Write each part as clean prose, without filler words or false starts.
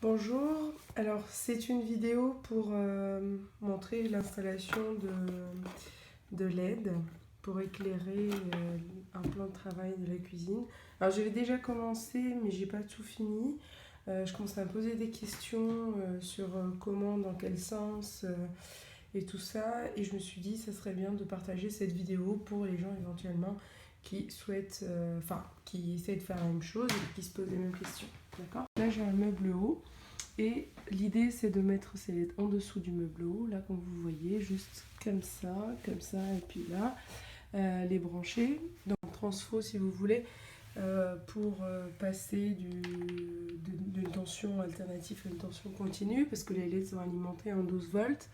Bonjour, alors c'est une vidéo pour montrer l'installation de LED pour éclairer un plan de travail de la cuisine. Alors j'avais déjà commencé mais j'ai pas tout fini. Je commençais à me poser des questions sur comment, dans quel sens et tout ça, et je me suis dit ça serait bien de partager cette vidéo pour les gens éventuellement qui souhaitent, qui essaient de faire la même chose et qui se posent les mêmes questions. D'accord ? Là j'ai un meuble haut. Et l'idée c'est de mettre ces LED en dessous du meuble haut, là comme vous voyez, juste comme ça, et puis là, les brancher dans le transfo si vous voulez, pour passer d'une tension alternative à une tension continue, parce que les LED sont alimentés en 12 volts.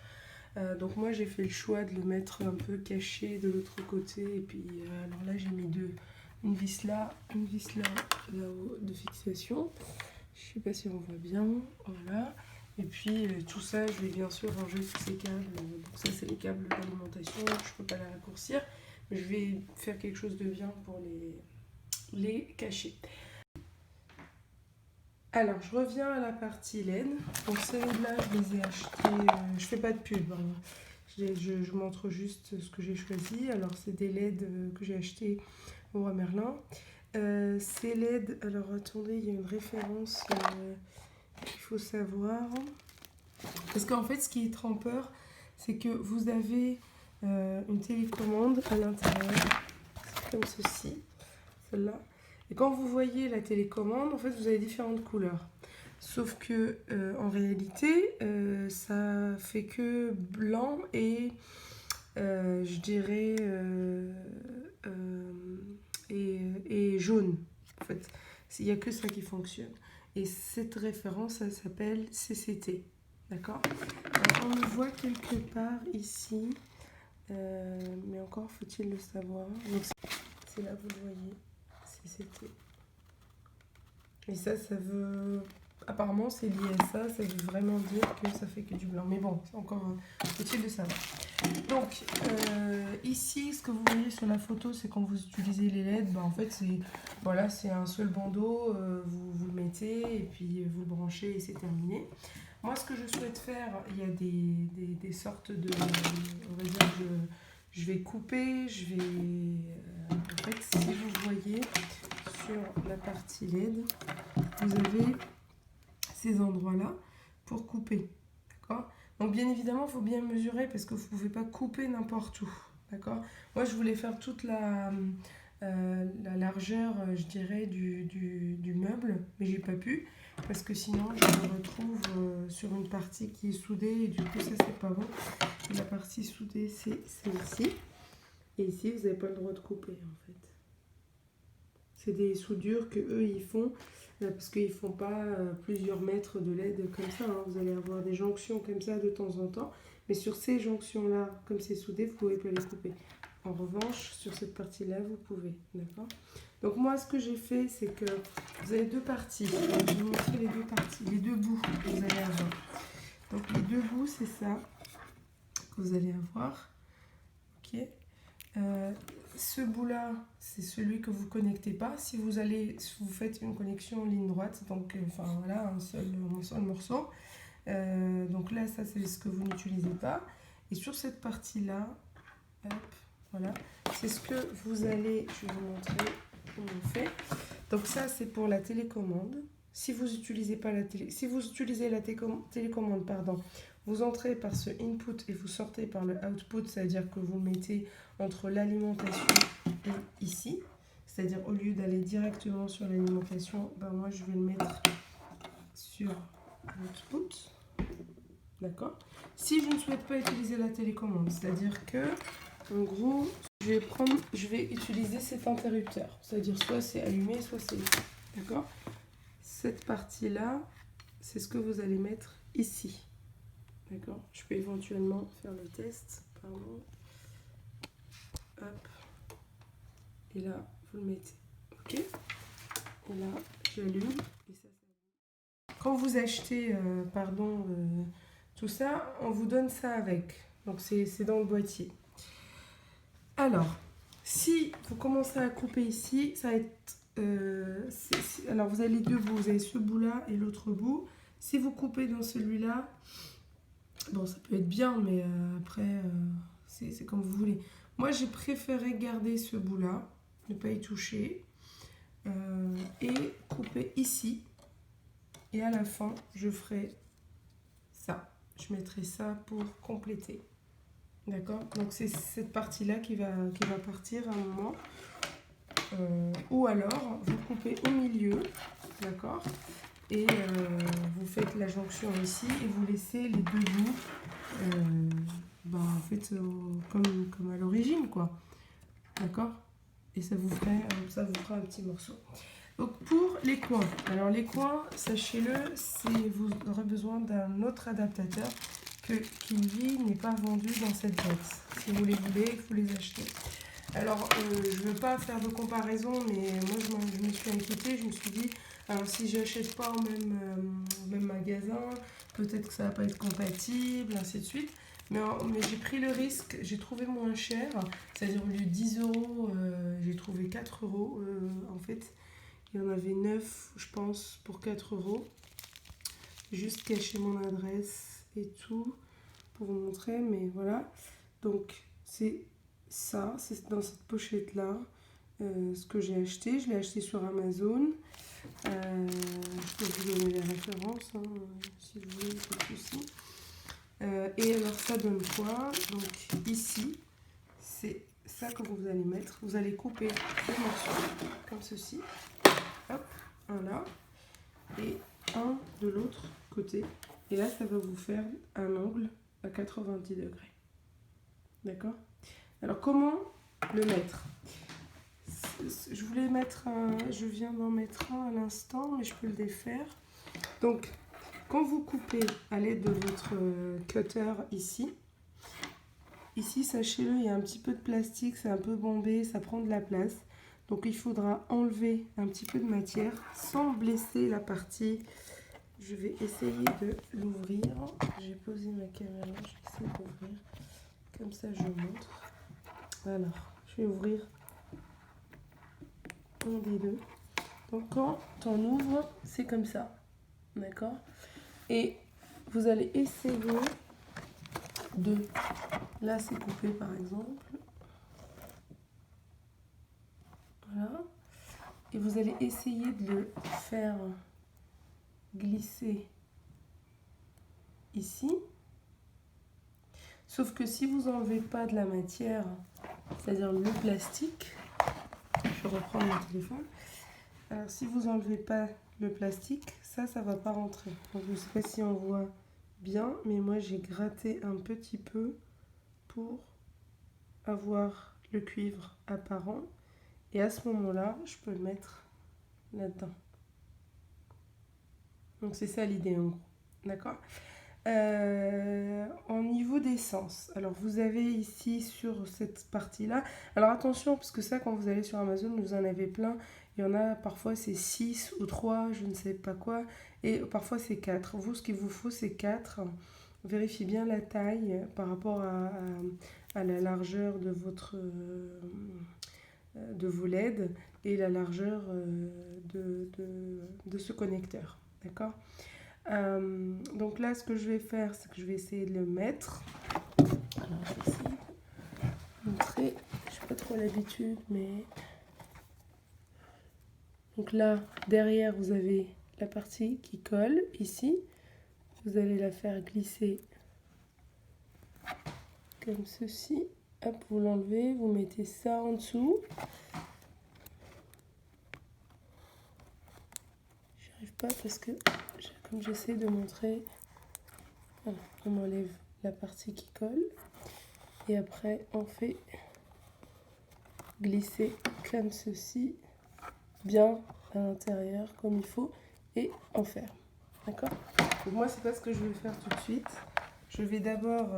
Donc moi j'ai fait le choix de le mettre un peu caché de l'autre côté, et puis alors là j'ai mis une vis là là-haut de fixation. Je sais pas si on voit bien, voilà. Et puis tout ça, je vais bien sûr ranger tous ces câbles. Donc ça, c'est les câbles d'alimentation, je peux pas les raccourcir. Mais je vais faire quelque chose de bien pour les cacher. Alors, je reviens à la partie LED. Donc ces LED-là, je les ai achetés, je fais pas de pub, hein. Je montre juste ce que j'ai choisi. Alors, c'est des LED que j'ai achetés au Roi Merlin. Ces LED, alors attendez, il y a une référence qu'il faut savoir. Parce qu'en fait, ce qui est trompeur, c'est que vous avez une télécommande à l'intérieur, comme ceci, celle-là. Et quand vous voyez la télécommande, en fait, vous avez différentes couleurs. Sauf que, en réalité, ça fait que blanc et, je dirais, et jaune. En fait, il n'y a que ça qui fonctionne. Et cette référence, ça s'appelle CCT. D'accord ? On le voit quelque part ici, mais encore faut-il le savoir. Donc, c'est là, vous le voyez, CCT. Et ça veut... Apparemment, c'est lié à ça, ça veut vraiment dire que ça fait que du blanc. Mais bon, c'est encore faut-il le savoir. Donc, ici, ce que vous voyez sur la photo, c'est quand vous utilisez les LED, en fait, c'est un seul bandeau, vous le mettez et puis vous le branchez et c'est terminé. Moi, ce que je souhaite faire, il y a des sortes de... On va dire, je vais couper, en fait, si vous voyez sur la partie LED, vous avez ces endroits-là pour couper, d'accord ? Donc bien évidemment, il faut bien mesurer parce que vous ne pouvez pas couper n'importe où, d'accord ? Moi, je voulais faire toute la largeur, je dirais, du meuble, mais j'ai pas pu parce que sinon, je me retrouve sur une partie qui est soudée et du coup, ça, c'est pas bon. La partie soudée, c'est celle-ci. Et ici, vous n'avez pas le droit de couper, en fait. C'est des soudures que eux ils font parce qu'ils font pas plusieurs mètres de LED comme ça, hein. Vous allez avoir des jonctions comme ça de temps en temps, mais sur ces jonctions là, comme c'est soudé, vous pouvez pas les couper. En revanche, sur cette partie là, vous pouvez, d'accord ? Donc moi, ce que j'ai fait, c'est que vous avez deux parties. Je vais vous montrer les deux parties, les deux bouts que vous allez avoir. Donc les deux bouts, c'est ça que vous allez avoir. Ok. Ce bout-là, c'est celui que vous ne connectez pas. Si vous faites une connexion en ligne droite, donc voilà, un seul morceau. Donc là, ça, c'est ce que vous n'utilisez pas. Et sur cette partie-là, hop, voilà, c'est ce que vous allez, je vais vous montrer comment on fait. Donc ça, c'est pour la télécommande. Si vous utilisez pas si vous utilisez la télécommande, pardon, vous entrez par ce input et vous sortez par le output, c'est-à-dire que vous le mettez entre l'alimentation et ici. C'est-à-dire au lieu d'aller directement sur l'alimentation, moi je vais le mettre sur l'output. D'accord ? Si je ne souhaite pas utiliser la télécommande, c'est-à-dire que, en gros, je vais utiliser cet interrupteur. C'est-à-dire soit c'est allumé, soit c'est... D'accord ? Cette partie-là, c'est ce que vous allez mettre ici. D'accord ? Je peux éventuellement faire le test. Pardon. Hop. Et là, vous le mettez. Ok ? Et là, j'allume. Et ça. Quand vous achetez, tout ça, on vous donne ça avec. Donc, c'est dans le boîtier. Alors, si vous commencez à couper ici, ça va être... alors, vous avez les deux bouts. Vous avez ce bout-là et l'autre bout. Si vous coupez dans celui-là, bon, ça peut être bien, mais après, c'est comme vous voulez. Moi, j'ai préféré garder ce bout-là, ne pas y toucher, et couper ici. Et à la fin, je ferai ça. Je mettrai ça pour compléter. D'accord? Donc, c'est cette partie-là qui va partir à un moment. Ou alors, vous coupez au milieu, d'accord? Et vous faites la jonction ici et vous laissez les deux bouts, en fait, comme à l'origine, quoi. D'accord? Et ça vous fera un petit morceau. Donc pour les coins, alors les coins, sachez-le, vous aurez besoin d'un autre adaptateur qui lui n'est pas vendu dans cette boîte. Si vous les voulez, il faut les acheter. Alors je ne veux pas faire de comparaison, mais moi je me suis inquiétée, je me suis dit, alors si je n'achète pas au même magasin, peut-être que ça ne va pas être compatible, ainsi de suite. Mais j'ai pris le risque, j'ai trouvé moins cher, c'est-à-dire au lieu de 10 €, j'ai trouvé 4 € en fait. Il y en avait 9, je pense, pour 4 €. Juste cacher mon adresse et tout pour vous montrer, mais voilà. Donc, c'est ça, c'est dans cette pochette-là ce que j'ai acheté. Je l'ai acheté sur Amazon. Je peux vous donner les références, hein, si vous voulez, pas de souci. Et alors, ça donne quoi? Donc, ici, c'est ça que vous allez mettre. Vous allez couper deux morceaux, comme ceci. Hop, un là et un de l'autre côté. Et là, ça va vous faire un angle à 90 degrés. D'accord? Alors, comment le mettre? Je voulais mettre je viens d'en mettre un à l'instant, mais je peux le défaire. Donc, quand vous coupez à l'aide de votre cutter ici, sachez-le, il y a un petit peu de plastique, c'est un peu bombé, ça prend de la place. Donc il faudra enlever un petit peu de matière sans blesser la partie. Je vais essayer de l'ouvrir. J'ai posé ma caméra, je vais essayer d'ouvrir. Comme ça je montre. Alors, je vais ouvrir un des deux. Donc quand on ouvre, c'est comme ça. D'accord? Et vous allez essayer de... Là c'est coupé par exemple. Voilà. Et vous allez essayer de le faire glisser ici. Sauf que si vous n'enlevez pas de la matière, c'est-à-dire le plastique, je vais reprendre mon téléphone. Alors si vous n'enlevez pas le plastique, ça ne va pas rentrer. Donc, je ne sais pas si on voit bien, mais moi j'ai gratté un petit peu pour avoir le cuivre apparent. Et à ce moment-là, je peux le mettre là-dedans. Donc c'est ça l'idée en gros. D'accord? En niveau d'essence, alors vous avez ici sur cette partie-là, alors attention, parce que ça, quand vous allez sur Amazon, vous en avez plein. Il y en a parfois c'est 6 ou 3, je ne sais pas quoi, et parfois c'est 4. Vous, ce qu'il vous faut, c'est 4. Vérifiez bien la taille par rapport à la largeur de vos LED et la largeur de ce connecteur. D'accord? Donc là, ce que je vais faire, c'est que je vais essayer de le mettre. Alors, je vais essayer de montrer. Je n'ai pas trop l'habitude, mais... Donc là, derrière, vous avez la partie qui colle, ici. Vous allez la faire glisser comme ceci. Hop, vous l'enlevez, vous mettez ça en dessous. J'arrive pas parce que, comme j'essaie de montrer, voilà, on enlève la partie qui colle. Et après, on fait glisser comme ceci, bien à l'intérieur, comme il faut, et on ferme. D'accord? Donc moi, c'est pas ce que je vais faire tout de suite. Je vais d'abord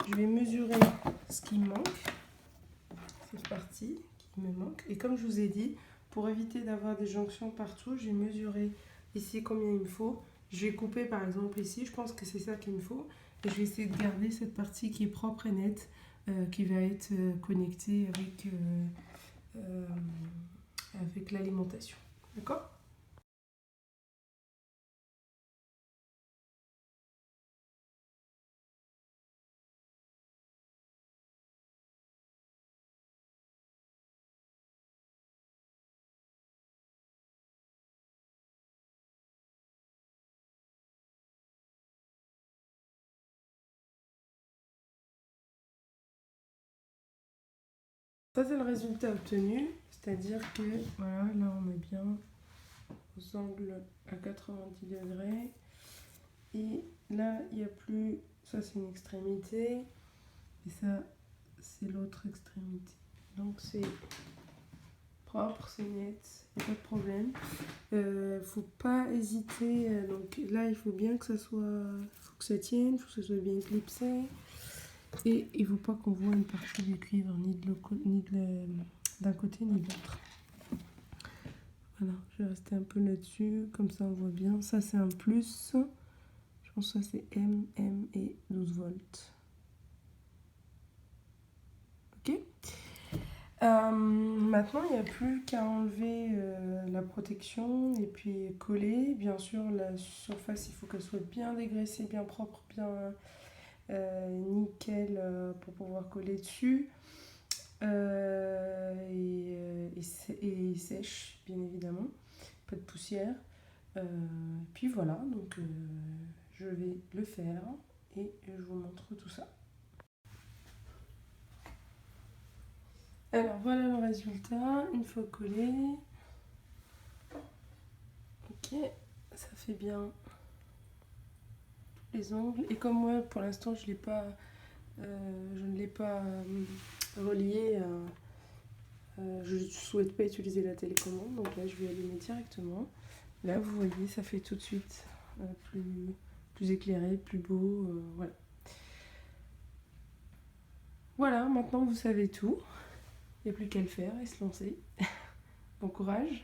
je vais mesurer ce qui me manque, cette partie qui me manque. Et comme je vous ai dit, pour éviter d'avoir des jonctions partout, j'ai mesuré ici combien il me faut. Je vais couper par exemple ici, je pense que c'est ça qu'il me faut. Et je vais essayer de garder cette partie qui est propre et nette, qui va être connectée avec l'alimentation. D'accord? Ça c'est le résultat obtenu, c'est-à-dire que voilà, là on est bien aux angles à 90 degrés. Et là il n'y a plus, ça c'est une extrémité, et ça c'est l'autre extrémité. Donc c'est propre, c'est net, il n'y a pas de problème. Faut pas hésiter, donc là il faut bien que ça soit, faut que ça tienne, faut que ça soit bien clipsé. Et il ne faut pas qu'on voit une partie du cuivre, ni d'un côté ni de l'autre. Voilà, je vais rester un peu là-dessus, comme ça on voit bien. Ça c'est un plus, je pense que ça c'est M et 12 volts. Ok. Maintenant il n'y a plus qu'à enlever la protection et puis coller. Bien sûr la surface il faut qu'elle soit bien dégraissée, bien propre, bien nickel pour pouvoir coller dessus. Et sèche bien évidemment, pas de poussière. Puis voilà, donc je vais le faire et je vous montre tout ça. Alors voilà le résultat, une fois collé. Ok, ça fait bien les ongles. Et comme moi pour l'instant je ne l'ai pas relié, je ne souhaite pas utiliser la télécommande, donc là je vais allumer directement. Là vous voyez ça fait tout de suite plus éclairé, plus beau, voilà. Voilà, maintenant vous savez tout. Il n'y a plus qu'à le faire et se lancer. Bon courage!